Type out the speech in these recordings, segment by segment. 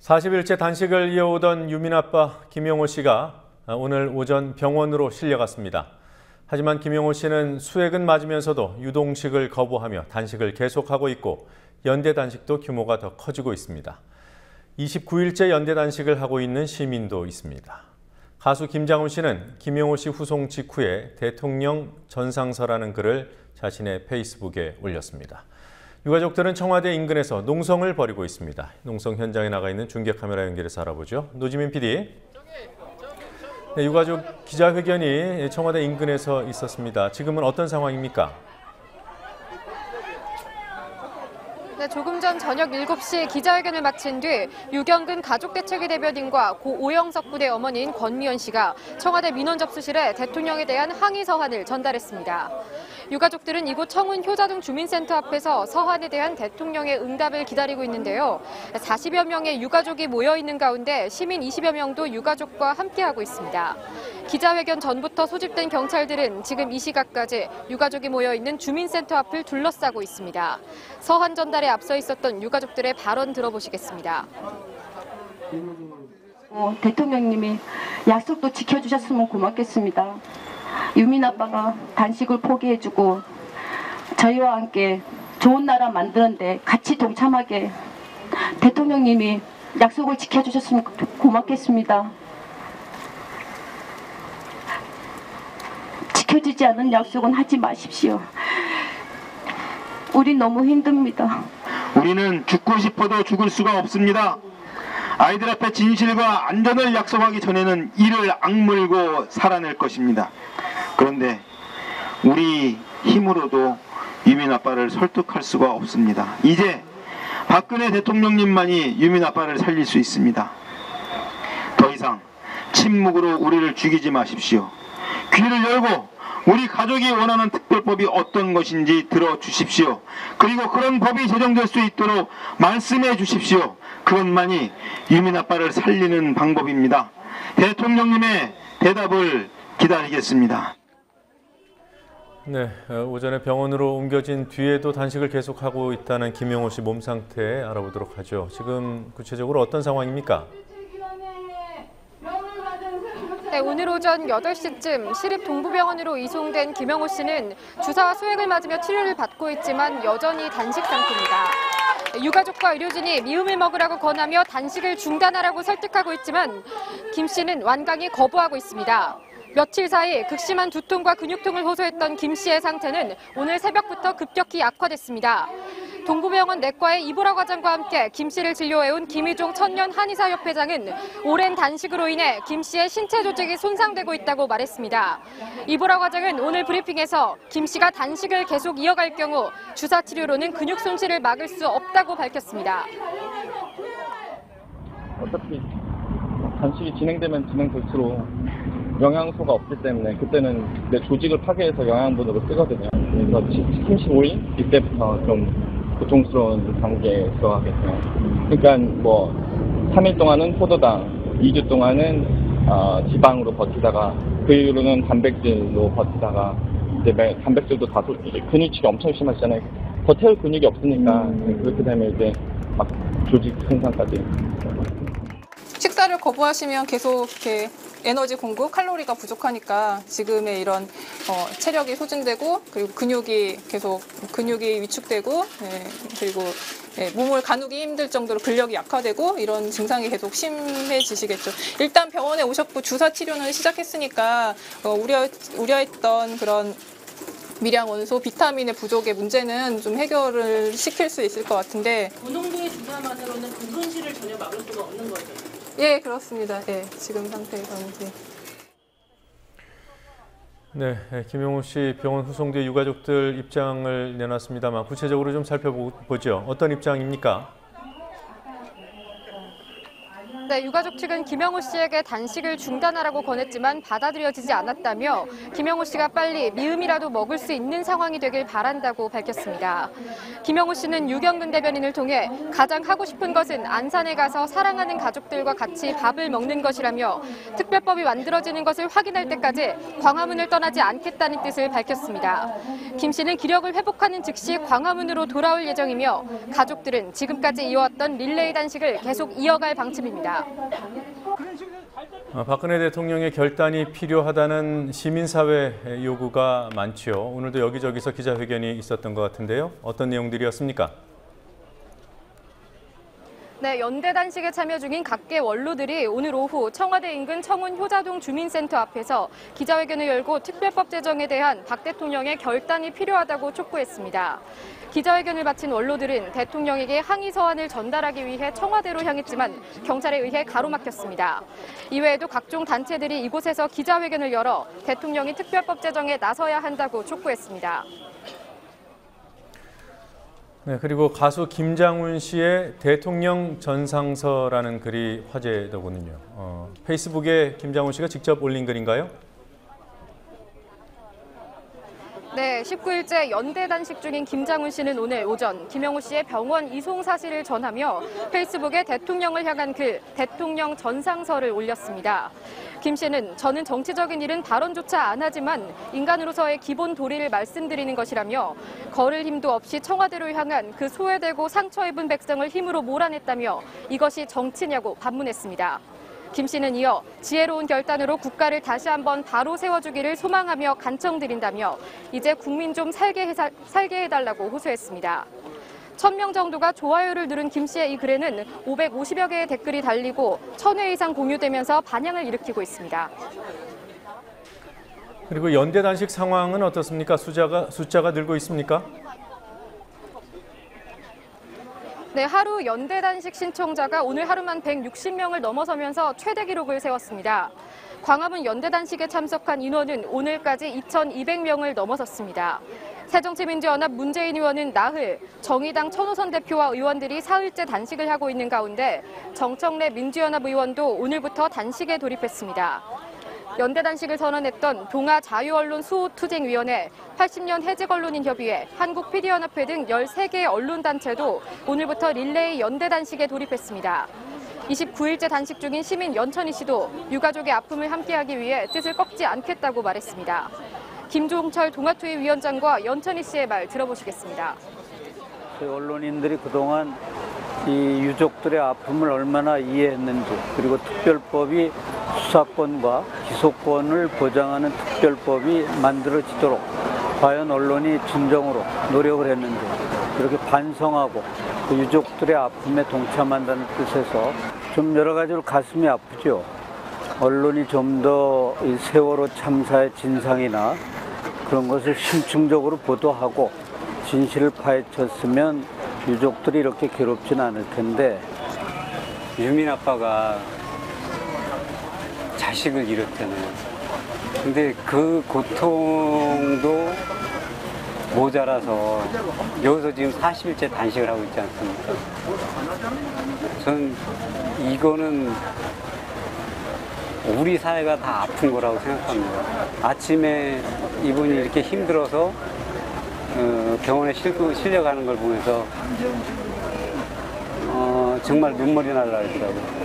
40일째 단식을 이어오던 유민 아빠 김용호 씨가 오늘 오전 병원으로 실려갔습니다. 하지만 김용호 씨는 수액은 맞으면서도 유동식을 거부하며 단식을 계속하고 있고 연대 단식도 규모가 더 커지고 있습니다. 29일째 연대 단식을 하고 있는 시민도 있습니다. 가수 김장훈 씨는 김용호 씨 후송 직후에 대통령 전상서라는 글을 자신의 페이스북에 올렸습니다. 유가족들은 청와대 인근에서 농성을 벌이고 있습니다. 농성 현장에 나가 있는 중계 카메라 연결해서 알아보죠. 노지민 PD. 네, 유가족 기자회견이 청와대 인근에서 있었습니다. 지금은 어떤 상황입니까? 네, 조금 전 저녁 7시 기자회견을 마친 뒤 유경근 가족대책위 대변인과 고 오영석 부대 어머니인 권미연 씨가 청와대 민원 접수실에 대통령에 대한 항의 서한을 전달했습니다. 유가족들은 이곳 청운 효자동 주민센터 앞에서 서한에 대한 대통령의 응답을 기다리고 있는데요. 40여 명의 유가족이 모여 있는 가운데 시민 20여 명도 유가족과 함께하고 있습니다. 기자회견 전부터 소집된 경찰들은 지금 이 시각까지 유가족이 모여 있는 주민센터 앞을 둘러싸고 있습니다. 서한 전달에 앞서 있었던 유가족들의 발언 들어보시겠습니다. 대통령님이 약속도 지켜주셨으면 고맙겠습니다. 유민 아빠가 단식을 포기해주고 저희와 함께 좋은 나라 만드는데 같이 동참하게 대통령님이 약속을 지켜주셨으면 고맙겠습니다. 지켜지지 않은 약속은 하지 마십시오. 우린 너무 힘듭니다. 우리는 죽고 싶어도 죽을 수가 없습니다. 아이들 앞에 진실과 안전을 약속하기 전에는 이를 악물고 살아낼 것입니다. 그런데 우리 힘으로도 유민 아빠를 설득할 수가 없습니다. 이제 박근혜 대통령님만이 유민 아빠를 살릴 수 있습니다. 더 이상 침묵으로 우리를 죽이지 마십시오. 귀를 열고 우리 가족이 원하는 특별법이 어떤 것인지 들어주십시오. 그리고 그런 법이 제정될 수 있도록 말씀해 주십시오. 그것만이 유민 아빠를 살리는 방법입니다. 대통령님의 대답을 기다리겠습니다. 네, 오전에 병원으로 옮겨진 뒤에도 단식을 계속하고 있다는 김용호 씨 몸 상태 알아보도록 하죠. 지금 구체적으로 어떤 상황입니까? 네, 오늘 오전 8시쯤 시립 동부병원으로 이송된 김용호 씨는 주사와 수액을 맞으며 치료를 받고 있지만 여전히 단식 상태입니다. 유가족과 의료진이 미음을 먹으라고 권하며 단식을 중단하라고 설득하고 있지만 김 씨는 완강히 거부하고 있습니다. 며칠 사이 극심한 두통과 근육통을 호소했던 김 씨의 상태는 오늘 새벽부터 급격히 악화됐습니다. 동부병원 내과의 이보라 과장과 함께 김 씨를 진료해온 김희종 천년 한의사협회장은 오랜 단식으로 인해 김 씨의 신체 조직이 손상되고 있다고 말했습니다. 이보라 과장은 오늘 브리핑에서 김 씨가 단식을 계속 이어갈 경우 주사 치료로는 근육 손실을 막을 수 없다고 밝혔습니다. 어차피 단식이 진행되면 진행될수록 영양소가 없기 때문에 그때는 내 조직을 파괴해서 영양분으로 쓰거든요. 그래서 35일 이때부터 좀 고통스러운 단계에 들어가겠네요. 그러니까 뭐 3일 동안은 포도당, 2주 동안은 지방으로 버티다가 그 이후로는 단백질로 버티다가 이제 단백질도 다 근육치가 엄청 심하잖아요. 버텨올 근육이 없으니까 그렇게 되면 이제 막 조직 손상까지. 식사를 거부하시면 계속 이렇게 에너지 공급, 칼로리가 부족하니까 지금의 이런 체력이 소진되고 그리고 근육이 위축되고 그리고 몸을 가누기 힘들 정도로 근력이 약화되고 이런 증상이 계속 심해지시겠죠. 일단 병원에 오셨고 주사 치료는 시작했으니까 우려했던 그런 미량 원소, 비타민의 부족의 문제는 좀 해결을 시킬 수 있을 것 같은데 그 정도의 주사만으로는 그 손실을 전혀 막을 수가 없는 거죠? 예, 그렇습니다. 예, 지금 상태에서는. 네, 김용호 씨 병원 후송 뒤 유가족들 입장을 내놨습니다만 구체적으로 좀 살펴보죠. 어떤 입장입니까? 네, 유가족 측은 김영호 씨에게 단식을 중단하라고 권했지만 받아들여지지 않았다며 김영호 씨가 빨리 미음이라도 먹을 수 있는 상황이 되길 바란다고 밝혔습니다. 김영호 씨는 유경근 대변인을 통해 가장 하고 싶은 것은 안산에 가서 사랑하는 가족들과 같이 밥을 먹는 것이라며 특별법이 만들어지는 것을 확인할 때까지 광화문을 떠나지 않겠다는 뜻을 밝혔습니다. 김 씨는 기력을 회복하는 즉시 광화문으로 돌아올 예정이며 가족들은 지금까지 이어왔던 릴레이 단식을 계속 이어갈 방침입니다. 박근혜 대통령의 결단이 필요하다는 시민사회 요구가 많지요. 오늘도 여기저기서 기자회견이 있었던 것 같은데요. 어떤 내용들이었습니까? 네, 연대 단식에 참여 중인 각계 원로들이 오늘 오후 청와대 인근 청운 효자동 주민센터 앞에서 기자회견을 열고 특별법 제정에 대한 박 대통령의 결단이 필요하다고 촉구했습니다. 기자회견을 마친 원로들은 대통령에게 항의 서한을 전달하기 위해 청와대로 향했지만 경찰에 의해 가로막혔습니다. 이외에도 각종 단체들이 이곳에서 기자회견을 열어 대통령이 특별법 제정에 나서야 한다고 촉구했습니다. 네, 그리고 가수 김장훈 씨의 대통령 전상서라는 글이 화제더군요. 페이스북에 김장훈 씨가 직접 올린 글인가요? 네, 19일째 연대 단식 중인 김장훈 씨는 오늘 오전 김영호 씨의 병원 이송 사실을 전하며 페이스북에 대통령을 향한 글, 대통령 전상서를 올렸습니다. 김 씨는 저는 정치적인 일은 발언조차 안 하지만 인간으로서의 기본 도리를 말씀드리는 것이라며 걸을 힘도 없이 청와대로 향한 그 소외되고 상처 입은 백성을 힘으로 몰아냈다며 이것이 정치냐고 반문했습니다. 김 씨는 이어 지혜로운 결단으로 국가를 다시 한번 바로 세워주기를 소망하며 간청드린다며 이제 국민 좀 살게 해달라고 호소했습니다. 1000명 정도가 좋아요를 누른 김 씨의 이 글에는 550여 개의 댓글이 달리고 1000회 이상 공유되면서 반향을 일으키고 있습니다. 그리고 연대 단식 상황은 어떻습니까? 숫자가 늘고 있습니까? 네, 하루 연대 단식 신청자가 오늘 하루만 160명을 넘어서면서 최대 기록을 세웠습니다. 광화문 연대 단식에 참석한 인원은 오늘까지 2,200명을 넘어섰습니다. 새정치민주연합 문재인 의원은 나흘, 정의당 천호선 대표와 의원들이 사흘째 단식을 하고 있는 가운데 정청래 민주연합 의원도 오늘부터 단식에 돌입했습니다. 연대 단식을 선언했던 동아자유언론 수호투쟁위원회, 80년 해직언론인협의회, 한국PD연합회 등 13개 언론단체도 오늘부터 릴레이 연대 단식에 돌입했습니다. 29일째 단식 중인 시민 연천희 씨도 유가족의 아픔을 함께하기 위해 뜻을 꺾지 않겠다고 말했습니다. 김종철 동아투위 위원장과 연천희 씨의 말 들어보시겠습니다. 언론인들이 그동안 이 유족들의 아픔을 얼마나 이해했는지, 그리고 특별법이 수사권과 기소권을 보장하는 특별법이 만들어지도록 과연 언론이 진정으로 노력을 했는지 이렇게 반성하고 그 유족들의 아픔에 동참한다는 뜻에서 좀 여러 가지로 가슴이 아프죠. 언론이 좀 더 이 세월호 참사의 진상이나 그런 것을 심층적으로 보도하고 진실을 파헤쳤으면 유족들이 이렇게 괴롭지는 않을 텐데. 유민 아빠가 자식을 잃었잖아요. 근데 그 고통도 모자라서 여기서 지금 40일째 단식을 하고 있지 않습니까? 저는 이거는 우리 사회가 다 아픈 거라고 생각합니다. 아침에 이분이 이렇게 힘들어서 병원에 실려가는 걸 보면서 정말 눈물이 날라더라고요.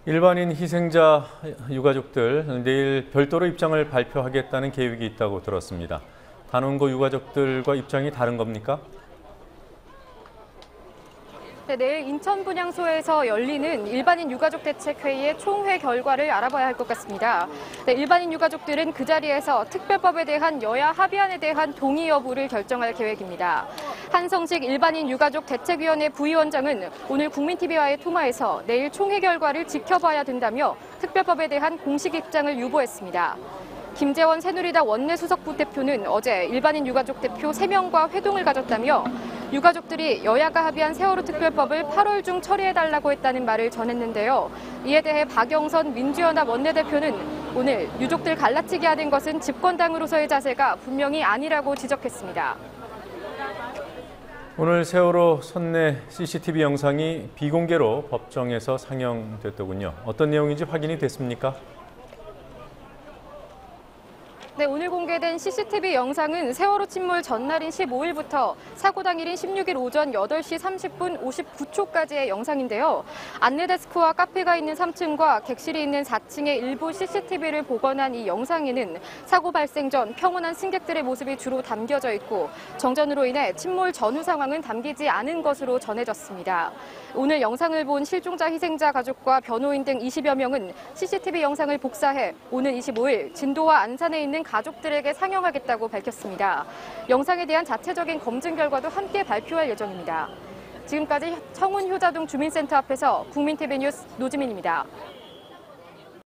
일반인 희생자 유가족들 내일 별도로 입장을 발표하겠다는 계획이 있다고 들었습니다. 단원고 유가족들과 입장이 다른 겁니까? 네, 내일 인천 분향소에서 열리는 일반인 유가족 대책회의의 총회 결과를 알아봐야 할 것 같습니다. 네, 일반인 유가족들은 그 자리에서 특별법에 대한 여야 합의안에 대한 동의 여부를 결정할 계획입니다. 한성식 일반인 유가족 대책위원회 부위원장은 오늘 국민TV와의 통화에서 내일 총회 결과를 지켜봐야 된다며 특별법에 대한 공식 입장을 유보했습니다. 김재원 새누리당 원내수석부 대표는 어제 일반인 유가족 대표 3명과 회동을 가졌다며 유가족들이 여야가 합의한 세월호 특별법을 8월 중 처리해달라고 했다는 말을 전했는데요. 이에 대해 박영선 민주연합 원내대표는 오늘 유족들 갈라치게 하는 것은 집권당으로서의 자세가 분명히 아니라고 지적했습니다. 오늘 세월호 선내 CCTV 영상이 비공개로 법정에서 상영됐더군요. 어떤 내용인지 확인이 됐습니까? 네, 오늘 공개된 CCTV 영상은 세월호 침몰 전날인 15일부터 사고 당일인 16일 오전 8시 30분 59초까지의 영상인데요. 안내데스크와 카페가 있는 3층과 객실이 있는 4층의 일부 CCTV를 복원한 이 영상에는 사고 발생 전 평온한 승객들의 모습이 주로 담겨져 있고 정전으로 인해 침몰 전후 상황은 담기지 않은 것으로 전해졌습니다. 오늘 영상을 본 실종자 희생자 가족과 변호인 등 20여 명은 CCTV 영상을 복사해 오는 25일 진도와 안산에 있는 가족들에게 상영하겠다고 밝혔습니다. 영상에 대한 자체적인 검증 결과도 함께 발표할 예정입니다. 지금까지 청운 효자동 주민센터 앞에서 국민TV 뉴스 노지민입니다.